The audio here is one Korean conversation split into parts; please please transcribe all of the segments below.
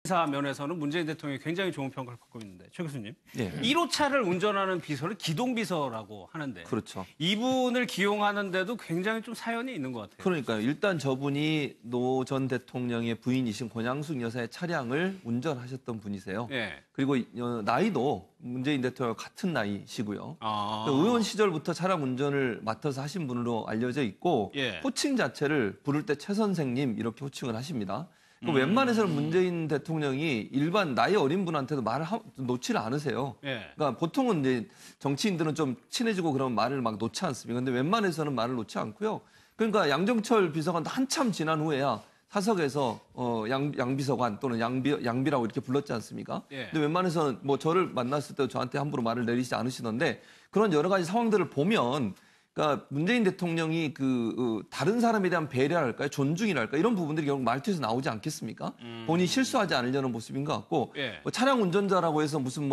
운전기사 면에서는 문재인 대통령이 굉장히 좋은 평가를 받고 있는데 최 교수님, 예. 1호차를 운전하는 비서를 기동비서라고 하는데 그렇죠. 이분을 기용하는데도 굉장히 좀 사연이 있는 것 같아요. 그러니까요. 일단 저분이 노 전 대통령의 부인이신 권양숙 여사의 차량을 운전하셨던 분이세요. 예. 그리고 나이도 문재인 대통령 같은 나이시고요. 아. 의원 시절부터 차량 운전을 맡아서 하신 분으로 알려져 있고 예. 호칭 자체를 부를 때 최 선생님 이렇게 호칭을 하십니다. 웬만해서는 문재인 대통령이 일반 나이 어린 분한테도 말을 놓지를 않으세요. 예. 그러니까 보통은 이제 정치인들은 좀 친해지고 그런 말을 막 놓지 않습니까? 근데 웬만해서는 말을 놓지 않고요. 그러니까 양정철 비서관 한참 지난 후에야 사석에서 양 비서관 또는 양비라고 이렇게 불렀지 않습니까? 예. 근데 웬만해서는 뭐 저를 만났을 때 저한테 함부로 말을 내리지 않으시던데 그런 여러 가지 상황들을 보면 그러니까 문재인 대통령이 다른 사람에 대한 배려랄까요? 존중이랄까? 이런 부분들이 결국 말투에서 나오지 않겠습니까? 본인이 실수하지 않으려는 모습인 것 같고 예. 뭐 차량 운전자라고 해서 무슨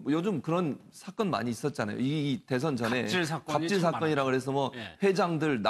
요즘 그런 사건 많이 있었잖아요. 이 대선 전에 갑질 사건이라 그래서 뭐 예. 회장들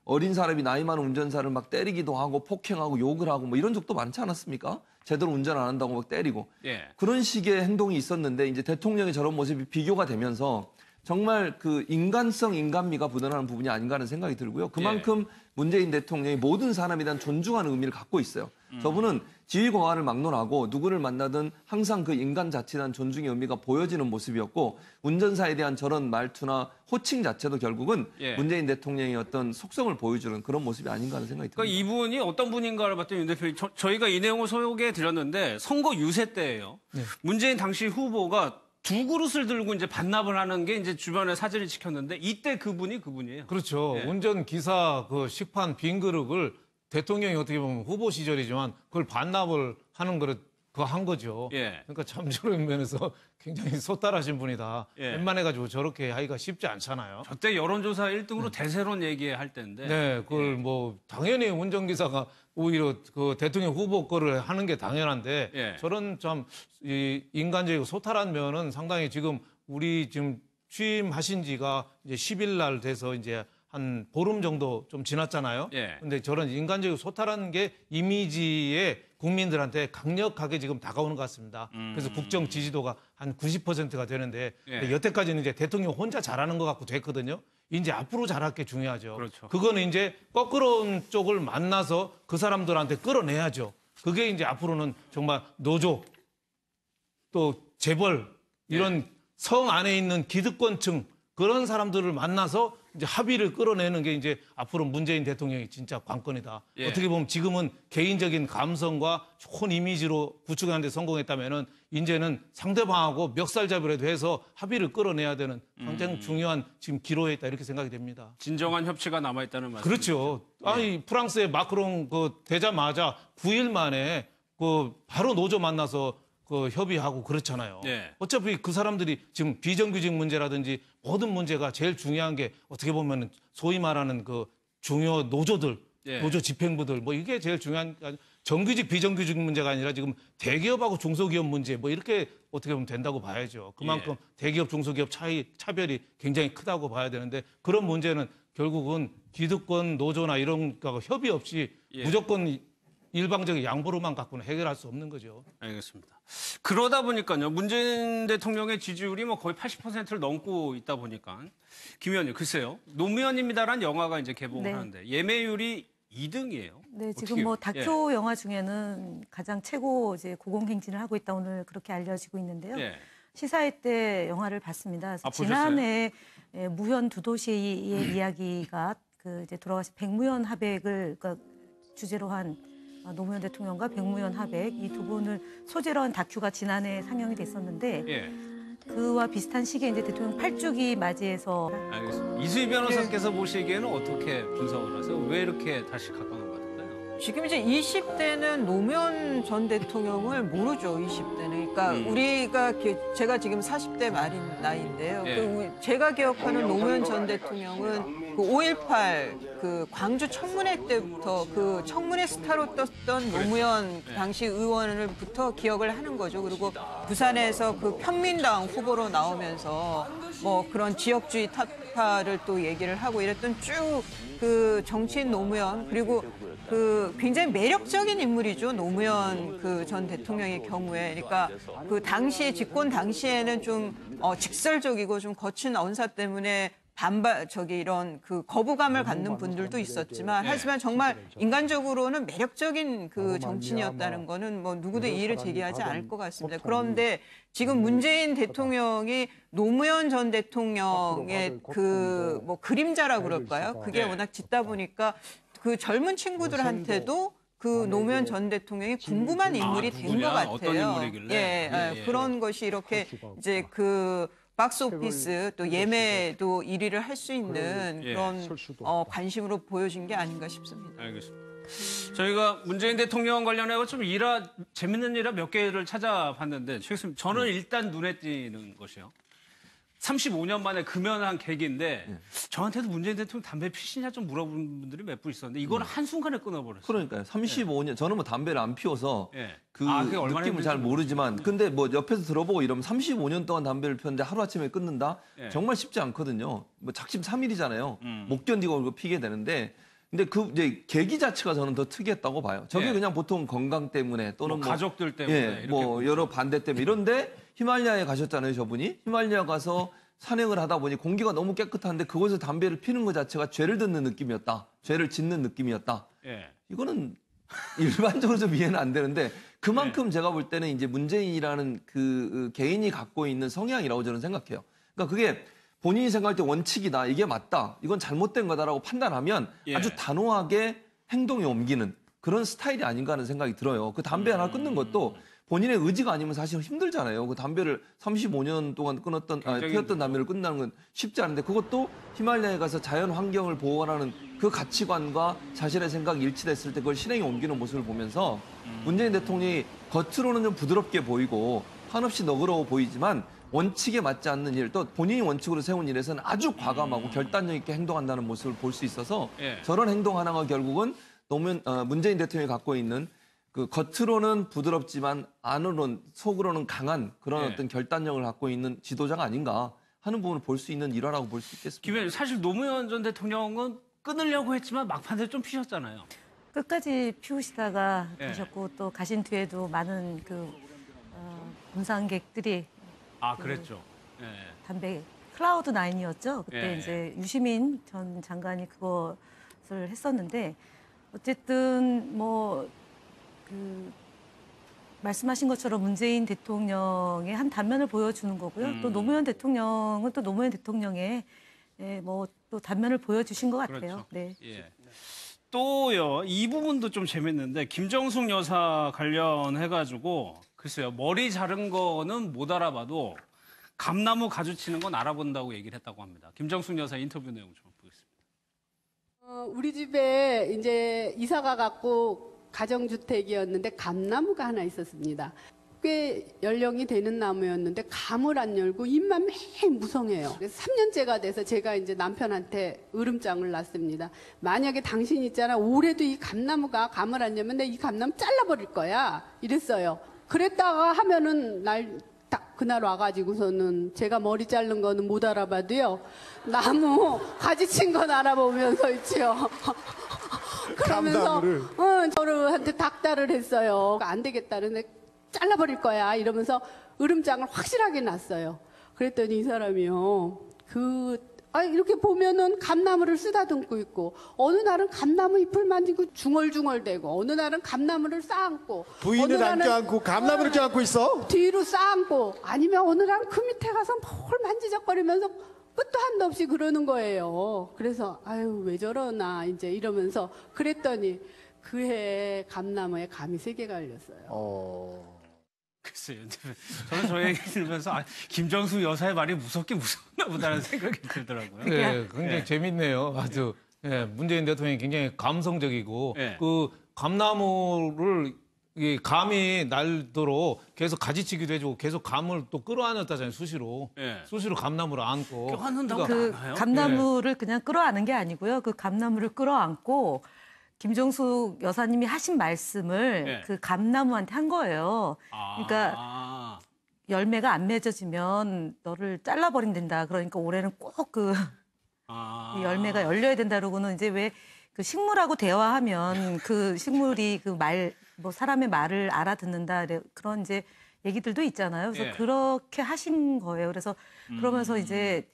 어린 사람이 나이 많은 운전사를 막 때리기도 하고 폭행하고 욕을 하고 뭐 이런 적도 많지 않았습니까? 제대로 운전 안 한다고 막 때리고. 예. 그런 식의 행동이 있었는데 이제 대통령의 저런 모습이 비교가 되면서 정말 인간성, 인간미가 묻어나는 부분이 아닌가 하는 생각이 들고요. 그만큼 문재인 대통령이 모든 사람에 대한 존중하는 의미를 갖고 있어요. 저분은 지휘 과화를 막론하고 누구를 만나든 항상 그 인간 자체에 대한 존중의 의미가 보여지는 모습이었고 운전사에 대한 저런 말투나 호칭 자체도 결국은 문재인 대통령의 어떤 속성을 보여주는 그런 모습이 아닌가 하는 생각이 듭니다. 그러니까 이분이 어떤 분인가를 봤더니 윤 대표님, 저희가 이 내용을 소개해 드렸는데 선거 유세 때예요. 네. 문재인 당시 후보가 두 그릇을 들고 이제 반납을 하는 게 이제 주변에 사진을 찍혔는데 이때 그분이에요. 그렇죠. 예. 운전기사 식판 빈 그릇을 대통령이 어떻게 보면 후보 시절이지만 그걸 반납을 하는 그릇 그거 한 거죠. 예. 그러니까 참 저런 면에서 굉장히 소탈하신 분이다. 예. 웬만해가지고 저렇게 하기가 쉽지 않잖아요. 저때 여론조사 1등으로 대세론 얘기할 때인데. 네, 그걸 당연히 운전기사가 오히려 대통령 후보 거를 하는 게 당연한데 저런 참 인간적이고 소탈한 면은 상당히 지금 우리 지금 취임하신 지가 이제 10일 날 돼서 이제 한 보름 정도 좀 지났잖아요. 근데 저런 인간적이고 소탈한 게 이미지에 국민들한테 강력하게 지금 다가오는 것 같습니다. 그래서 국정 지지도가 한 90%가 되는데 여태까지는 이제 대통령 혼자 잘하는 것 같고 됐거든요. 이제 앞으로 잘할 게 중요하죠. 그렇죠. 그거는 이제 거꾸로운 쪽을 만나서 그 사람들한테 끌어내야죠. 그게 이제 앞으로는 정말 노조 또 재벌 이런 성 안에 있는 기득권층 그런 사람들을 만나서 이제 합의를 끌어내는 게 이제 앞으로 문재인 대통령이 진짜 관건이다. 어떻게 보면 지금은 개인적인 감성과 좋은 이미지로 구축하는 데 성공했다면은 이제는 상대방하고 멱살잡이라도 해서 합의를 끌어내야 되는 굉장히 중요한 지금 기로에 있다 이렇게 생각이 됩니다. 진정한 협치가 남아있다는 말씀. 그렇죠. 아니 프랑스의 마크롱 되자마자 9일 만에 바로 노조 만나서 협의하고 그렇잖아요. 어차피 그 사람들이 지금 비정규직 문제라든지 모든 문제가 제일 중요한 게 어떻게 보면 소위 말하는 중요 노조들, 노조 집행부들 이게 제일 중요한 정규직 비정규직 문제가 아니라 지금 대기업하고 중소기업 문제 이렇게 어떻게 보면 된다고 봐야죠. 그만큼 대기업 중소기업 차별이 굉장히 크다고 봐야 되는데 그런 문제는 결국은 기득권 노조나 이런 거하고 협의 없이 무조건 일방적인 양보로만 갖고는 해결할 수 없는 거죠. 알겠습니다. 그러다 보니까요. 문재인 대통령의 지지율이 거의 80%를 넘고 있다 보니까 김 의원님 글쎄요. 노무현입니다라는 영화가 이제 개봉을 하는데 예매율이 2등이에요. 네, 지금 다큐 영화 중에는 가장 최고 이제 고공행진을 하고 있다 오늘 그렇게 알려지고 있는데요. 시사회 때 영화를 봤습니다. 지난해 무현 두 도시의 이야기가 이제 돌아가신 백무현 하백을 주제로 한 노무현 대통령과 백무현 하백 이 두 분을 소재로 한 다큐가 지난해 상영이 됐었는데 그와 비슷한 시기에 이제 대통령 8주기 맞이해서 알겠습니다. 이수희 변호사께서 보시기에는 어떻게 분석을 하세요? 왜 이렇게 다시 가까운 것 같을까요? 지금 이제 20대는 노무현 전 대통령을 모르죠. 20대는. 그러니까 우리가 제가 지금 40대 말인 나이인데요. 제가 기억하는 노무현 전 대통령은 5.18 광주 청문회 때부터 청문회 스타로 떴던 노무현 당시 의원을부터 기억을 하는 거죠. 그리고 부산에서 편민당 후보로 나오면서 그런 지역주의 타파를 또 얘기를 하고 이랬던 쭉 정치인 노무현 그리고 그 굉장히 매력적인 인물이죠. 노무현 그 전 대통령의 경우에. 그러니까 그 당시 집권 당시에는 좀 직설적이고 좀 거친 언사 때문에 이런 그 거부감을 갖는 분들도 있었지만 하지만 정말 인간적으로는 매력적인 그 정치인이었다는 거는 뭐 누구도 이의를 제기하지 않을 것 같습니다. 그런데 지금 문재인 대통령이 노무현 전 대통령의 그 뭐 그림자라고 그럴까요? 그게 워낙 짙다 보니까 그 젊은 친구들한테도 그 노무현 전 대통령이 궁금한 인물이 된 것 같아요. 어떤 인물이길래? 그런 것이 이렇게 이제 그 박스오피스 또 예매도 1위를 할 수 있는 그런 관심으로 보여진 게 아닌가 싶습니다. 알겠습니다. 저희가 문재인 대통령 관련해서 좀 재밌는 일화 몇 개를 찾아봤는데 저는 일단 눈에 띄는 것이요. 35년 만에 금연한 계기인데 저한테도 문재인 대통령 담배 피시냐 좀 물어보는 분들이 몇 분 있었는데 이거는 한순간에 끊어버렸어요. 그러니까요. 35년 저는 뭐 담배를 안 피워서 그 그게 얼마나 느낌을 잘 모르지만 근데 뭐 옆에서 들어보고 이러면 35년 동안 담배를 피웠는데 하루아침에 끊는다? 정말 쉽지 않거든요. 뭐 작심 3일이잖아요. 못 견디고 그거 피게 되는데 근데 그 이제 계기 자체가 저는 더 특이했다고 봐요. 저게 그냥 보통 건강 때문에 또는 뭐 가족들 때문에 뭐 여러 반대 때문에 이런데 히말라야에 가셨잖아요, 저분이. 히말라야 가서 산행을 하다 보니 공기가 너무 깨끗한데 그곳에서 담배를 피는 것 자체가 죄를 듣는 느낌이었다. 죄를 짓는 느낌이었다. 이거는 일반적으로 좀 이해는 안 되는데 그만큼 제가 볼 때는 이제 문재인이라는 그 개인이 갖고 있는 성향이라고 저는 생각해요. 그러니까 그게 본인이 생각할 때 원칙이다. 이게 맞다. 이건 잘못된 거다라고 판단하면 아주 단호하게 행동에 옮기는 그런 스타일이 아닌가 하는 생각이 들어요. 그 담배 하나 끊는 것도 본인의 의지가 아니면 사실 힘들잖아요. 그 담배를 35년 동안 피웠던 담배를 끊는다는 건 쉽지 않은데 그것도 히말라야에 가서 자연 환경을 보호하라는 그 가치관과 자신의 생각이 일치됐을 때 그걸 실행에 옮기는 모습을 보면서 문재인 대통령이 겉으로는 좀 부드럽게 보이고 한없이 너그러워 보이지만 원칙에 맞지 않는 일, 또 본인이 원칙으로 세운 일에서는 아주 과감하고 결단력 있게 행동한다는 모습을 볼 수 있어서 저런 행동 하나가 결국은 문재인 대통령이 갖고 있는 그 겉으로는 부드럽지만 안으로는 속으로는 강한 그런 어떤 결단력을 갖고 있는 지도자가 아닌가 하는 부분을 볼 수 있는 일화라고 볼 수 있겠습니다. 김 의원님, 사실 노무현 전 대통령은 끊으려고 했지만 막판에 좀 피셨잖아요. 끝까지 피우시다가 가셨고 또 가신 뒤에도 많은 그 문상객들이 그랬죠. 담배 클라우드 9이었죠. 그때 예. 이제 유시민 전 장관이 그것을 했었는데 어쨌든 뭐 그 말씀하신 것처럼 문재인 대통령의 한 단면을 보여주는 거고요. 또 노무현 대통령은 또 노무현 대통령의 뭐 또 단면을 보여주신 것 같아요. 그렇죠. 네. 예. 또요, 이 부분도 좀 재밌는데 김정숙 여사 관련해가지고 글쎄요, 머리 자른 거는 못 알아봐도 감나무 가주치는 건 알아본다고 얘기를 했다고 합니다. 김정숙 여사 인터뷰 내용 좀 보겠습니다. 우리 집에 이제 이사가 갖고 가정주택이었는데 감나무가 하나 있었습니다. 꽤 연령이 되는 나무였는데 감을 안 열고 잎만 매일 무성해요. 그래서 3년째가 돼서 제가 이제 남편한테 으름장을 놨습니다. 만약에 당신 있잖아, 올해도 이 감나무가 감을 안 열면 내 이 감나무 잘라버릴 거야. 이랬어요. 그랬다가 하면은 딱 그날 와가지고서는 제가 머리 자른 거는 못 알아봐도요, 나무 가지친 건 알아보면서 있지요. 그러면서 저한테 닭달을 했어요. 안 되겠다는데 잘라버릴 거야 이러면서 으름장을 확실하게 놨어요. 그랬더니 이 사람이요, 이렇게 보면은 감나무를 쓰다듬고 있고, 어느 날은 감나무 잎을 만지고 중얼중얼대고, 어느 날은 감나무를 쌓안고, 부인을 안 껴안고 감나무를 껴안고 있어? 뒤로 쌓안고, 아니면 어느 날은 그 밑에 가서 뭘 만지작거리면서 끝도 한도 없이 그러는 거예요. 그래서 아유 왜 저러나 이제 이러면서 그랬더니 그해 감나무에 감이 3개가 걸렸어요. 글쎄요. 저는 저 얘기 들으면서 김정숙 여사의 말이 무섭긴 무섭나 보다는 생각이 들더라고요. 네, 굉장히 재밌네요. 아주 문재인 대통령이 굉장히 감성적이고 그 감나무를 이 감이 날도록 계속 가지치기도 해주고 계속 감을 또 끌어안았다잖아요, 수시로. 수시로 감나무를 안고. 껴안는다고 그 감나무를 그냥 끌어안은 게 아니고요. 그 감나무를 끌어안고 김정숙 여사님이 하신 말씀을 그 감나무한테 한 거예요. 그러니까 열매가 안 맺어지면 너를 잘라버린단다. 그러니까 올해는 꼭 그 열매가 열려야 된다. 그러고는 이제 왜 그 식물하고 대화하면 그 식물이 그 뭐 사람의 말을 알아듣는다 그런 이제 얘기들도 있잖아요. 그래서 예. 그렇게 하신 거예요. 그래서 그러면서 이제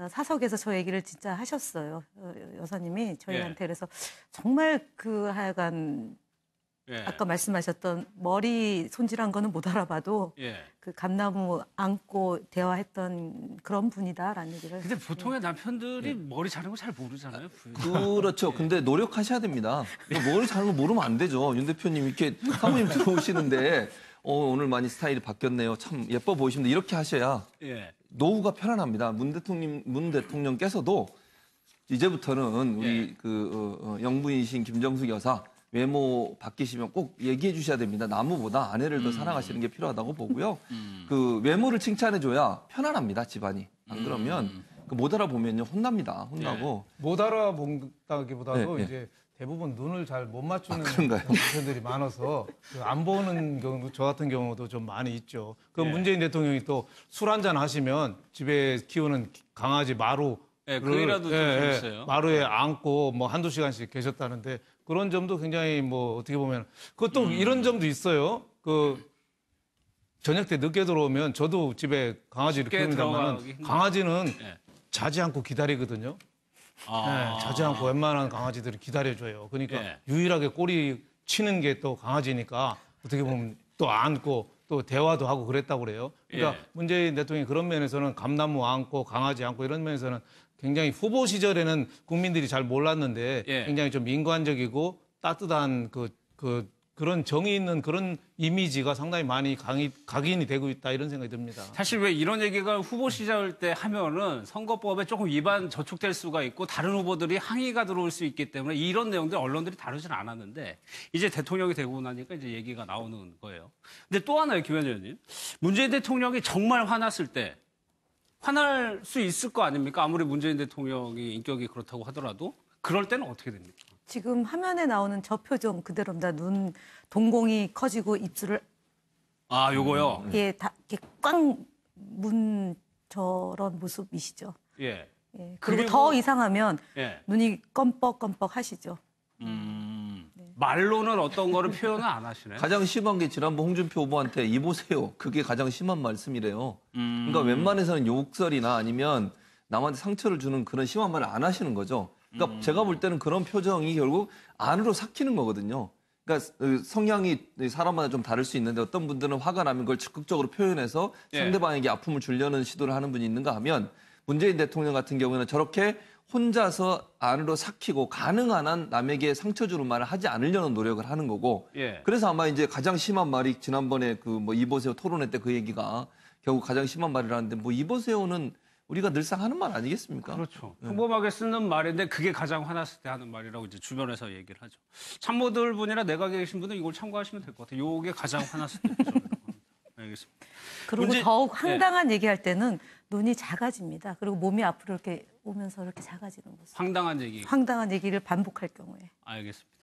사석에서 저 얘기를 진짜 하셨어요. 여사님이 저희한테. 그래서 정말 그 하여간 아까 말씀하셨던 머리 손질한 거는 못 알아봐도 그 감나무 안고 대화했던 그런 분이다라는 얘기를. 근데 보통의 남편들이 머리 자르는 거 잘 모르잖아요. 그렇죠. 근데 노력하셔야 됩니다. 머리 자르는 거 모르면 안 되죠. 윤 대표님 이렇게 사모님 들어오시는데 오늘 많이 스타일이 바뀌었네요. 참 예뻐 보이시는데 이렇게 하셔야 노후가 편안합니다. 문 대통령께서도 이제부터는 우리 그 영부인이신 김정숙 여사 외모 바뀌시면 꼭 얘기해 주셔야 됩니다. 나무보다 아내를 더 사랑하시는 게 필요하다고 보고요. 그 외모를 칭찬해 줘야 편안합니다, 집안이. 안 그러면 못 알아보면요 혼납니다. 혼나고. 못 알아본다기보다도 이제 대부분 눈을 잘 못 맞추는 남편들이 많아서 안 보는 경우도 저 같은 경우도 좀 많이 있죠. 그 문재인 대통령이 또 술 한잔 하시면 집에 키우는 강아지 마루 그이라도 좀 재밌어요. 마루에 안고 뭐 한두 시간씩 계셨다는데 그런 점도 굉장히 뭐 어떻게 보면 그것도 이런 점도 있어요. 그 저녁 때 늦게 들어오면 저도 집에 강아지를 키우니까만 강아지는 자지 않고 기다리거든요. 자지 않고 웬만한 강아지들이 기다려줘요. 그러니까 유일하게 꼬리 치는 게 또 강아지니까 어떻게 보면 또 안고 또 대화도 하고 그랬다고 그래요. 그러니까 문재인 대통령이 그런 면에서는 감나무 안고 강아지 안고 이런 면에서는 굉장히 후보 시절에는 국민들이 잘 몰랐는데 굉장히 좀 인간적이고 따뜻한 그런 정이 있는 그런 이미지가 상당히 많이 각인이 되고 있다 이런 생각이 듭니다. 사실 왜 이런 얘기가 후보 시절 때 하면은 선거법에 조금 위반 저촉될 수가 있고 다른 후보들이 항의가 들어올 수 있기 때문에 이런 내용들 언론들이 다루진 않았는데 이제 대통령이 되고 나니까 이제 얘기가 나오는 거예요. 근데 또 하나요, 김 의원님. 문재인 대통령이 정말 화났을 때 화날 수 있을 거 아닙니까? 아무리 문재인 대통령이 인격이 그렇다고 하더라도 그럴 때는 어떻게 됩니까? 지금 화면에 나오는 저 표정 그대로입니다. 눈 동공이 커지고 입술을 요거요. 다 이렇게 꽉 문 저런 모습이시죠. 그리고 더 이상하면 눈이 껌뻑껌뻑 하시죠. 말로는 어떤 거를 표현을 안 하시네. 가장 심한 게 지난번 홍준표 후보한테 이보세요. 그게 가장 심한 말씀이래요. 그러니까 웬만해서는 욕설이나 아니면 남한테 상처를 주는 그런 심한 말을 안 하시는 거죠. 그러니까 제가 볼 때는 그런 표정이 결국 안으로 삭히는 거거든요. 그러니까 성향이 사람마다 좀 다를 수 있는데 어떤 분들은 화가 나면 그걸 적극적으로 표현해서 상대방에게 아픔을 주려는 시도를 하는 분이 있는가 하면 문재인 대통령 같은 경우에는 저렇게 혼자서 안으로 삭히고 가능한 한 남에게 상처 주는 말을 하지 않으려는 노력을 하는 거고 그래서 아마 이제 가장 심한 말이 지난번에 그 뭐 이보세요 토론회 때 그 얘기가 결국 가장 심한 말이라는데 뭐 이보세요는 우리가 늘상 하는 말 아니겠습니까? 그렇죠. 평범하게 쓰는 말인데 그게 가장 화났을 때 하는 말이라고 이제 주변에서 얘기를 하죠. 참모들 분이나 내각에 계신 분은 이걸 참고하시면 될 것 같아요. 요게 가장 화났을 때죠. 알겠습니다. 그리고 더욱 황당한 얘기할 때는 눈이 작아집니다. 그리고 몸이 앞으로 이렇게 오면서 이렇게 작아지는 모습. 황당한 얘기. 황당한 얘기를 반복할 경우에. 알겠습니다.